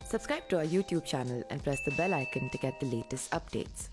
Subscribe to our YouTube channel and press the bell icon to get the latest updates.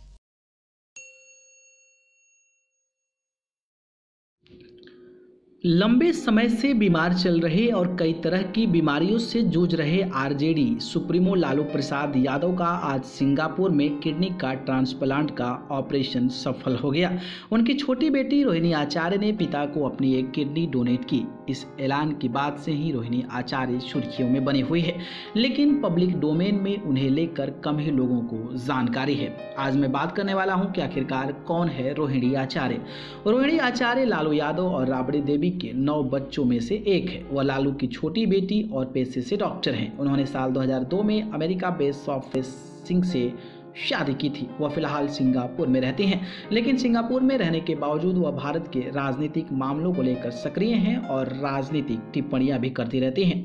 लंबे समय से बीमार चल रहे और कई तरह की बीमारियों से जूझ रहे आरजेडी सुप्रीमो लालू प्रसाद यादव का आज सिंगापुर में किडनी का ट्रांसप्लांट का ऑपरेशन सफल हो गया। उनकी छोटी बेटी रोहिणी आचार्य ने पिता को अपनी एक किडनी डोनेट की। इस ऐलान के बाद से ही रोहिणी आचार्य सुर्खियों में बनी हुई है, लेकिन पब्लिक डोमेन में उन्हें लेकर कम ही लोगों को जानकारी है। आज मैं बात करने वाला हूं कि आखिरकार कौन है रोहिणी आचार्य। रोहिणी आचार्य लालू यादव और राबड़ी देवी के 9 बच्चों में से एक है। वह लालू की छोटी बेटी और पेशे से डॉक्टर हैं। उन्होंने साल 2002 में अमेरिका बेस्ड सॉफ्टवेयर सिंह से शादी की थी। वह फिलहाल सिंगापुर में रहती हैं, लेकिन सिंगापुर में रहने के बावजूद वह भारत के राजनीतिक मामलों को लेकर सक्रिय हैं और राजनीतिक टिप्पणियां भी करती रहती हैं।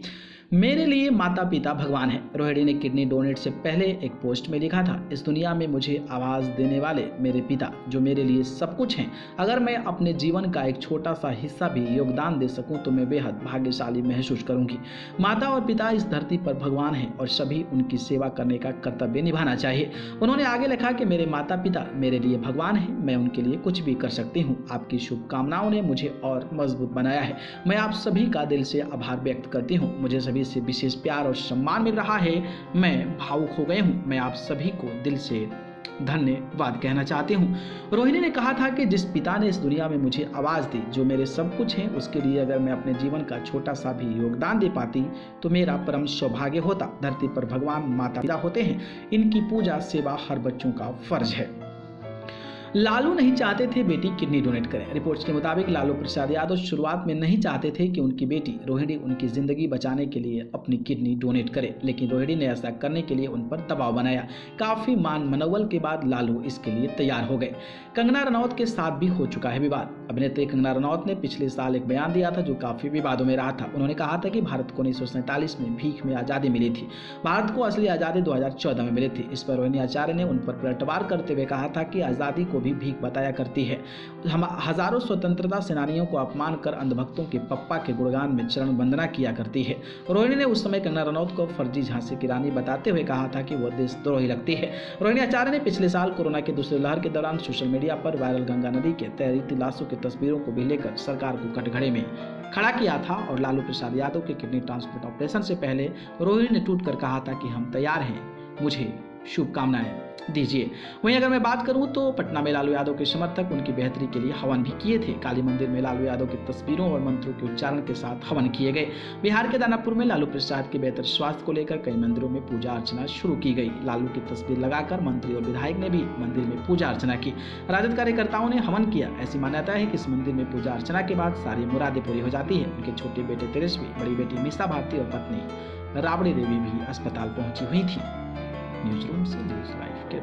मेरे लिए माता पिता भगवान है, रोहिणी ने किडनी डोनेट से पहले एक पोस्ट में लिखा था। इस दुनिया में मुझे आवाज देने वाले मेरे पिता जो मेरे लिए सब कुछ हैं। अगर मैं अपने जीवन का एक छोटा सा हिस्सा भी योगदान दे सकूं तो मैं बेहद भाग्यशाली महसूस करूंगी। माता और पिता इस धरती पर भगवान हैं और सभी उनकी सेवा करने का कर्तव्य निभाना चाहिए। उन्होंने आगे लिखा कि मेरे माता पिता मेरे लिए भगवान हैं, मैं उनके लिए कुछ भी कर सकती हूँ। आपकी शुभकामनाओं ने मुझे और मजबूत बनाया है। मैं आप सभी का दिल से आभार व्यक्त करती हूँ। मुझे सभी से विशेष प्यार और सम्मान मिल रहा है। मैं भावुक हो गई हूँ। मैं आप सभी को दिल से धन्यवाद कहना चाहती हूँ। रोहिणी ने कहा था कि जिस पिता ने इस दुनिया में मुझे आवाज दी, जो मेरे सब कुछ है, उसके लिए अगर मैं अपने जीवन का छोटा सा भी योगदान दे पाती तो मेरा परम सौभाग्य होता। धरती पर भगवान माता पिता होते हैं, इनकी पूजा सेवा हर बच्चों का फर्ज है। लालू नहीं चाहते थे बेटी किडनी डोनेट करे। रिपोर्ट्स के मुताबिक लालू प्रसाद यादव शुरुआत में नहीं चाहते थे कि उनकी बेटी रोहिणी उनकी जिंदगी बचाने के लिए अपनी किडनी डोनेट करे, लेकिन रोहिणी ने ऐसा करने के लिए उन पर दबाव बनाया। काफी मान मनोबल के बाद लालू इसके लिए तैयार हो गए। कंगना रनौत के साथ भी हो चुका है विवाद। अभिनेत्री कंगना रनौत ने पिछले साल एक बयान दिया था जो काफी विवादों में रहा था। उन्होंने कहा था कि भारत को 1947 में भीख में आजादी मिली थी, भारत को असली आजादी 2014 में मिली थी। इस पर रोहिणी आचार्य ने उन पर पलटवार करते हुए कहा था कि आजादी को भी भीख बताया करती है। हम हजारों स्वतंत्रता सेनानियों को अपमान कर अंधभक्तों के पप्पा के गुणगान में चरण वंदना किया करती है। रोहिणी ने उस समय कंगना रनौत को फर्जी झांसी की रानी बताते हुए कहा था कि वह देशद्रोही लगती है। रोहिणी आचार्य ने पिछले साल कोरोना की दूसरी लहर के दौरान सोशल मीडिया पर वायरल गंगा नदी के तैरती लाशों की तस्वीरों को भी लेकर सरकार को कटघरे में खड़ा किया था और लालू प्रसाद यादव के किडनी ट्रांसप्लांट ऑपरेशन से पहले रोहिणी ने ट्वीट कर कहा था कि हम तैयार हैं, मुझे शुभकामनाएं दीजिए। वहीं अगर मैं बात करूं तो पटना में लालू यादव के समर्थक उनकी बेहतरी के लिए हवन भी किए थे। काली मंदिर में लालू यादव की तस्वीरों और मंत्रों के उच्चारण के साथ हवन किए गए। बिहार के दानापुर में लालू प्रसाद के बेहतर स्वास्थ्य को लेकर कई मंदिरों में पूजा अर्चना शुरू की गई। लालू की तस्वीर लगाकर मंत्री और विधायक ने भी मंदिर में पूजा अर्चना की। राजद कार्यकर्ताओं ने हवन किया। ऐसी मान्यता है कि इस मंदिर में पूजा अर्चना के बाद सारी मुरादें पूरी हो जाती है। उनके छोटे बेटे तेजस्वी, बड़ी बेटी मीसा भारती और पत्नी राबड़ी देवी भी अस्पताल पहुंची हुई थी। न्यूज रूम से न्यूज लाइव के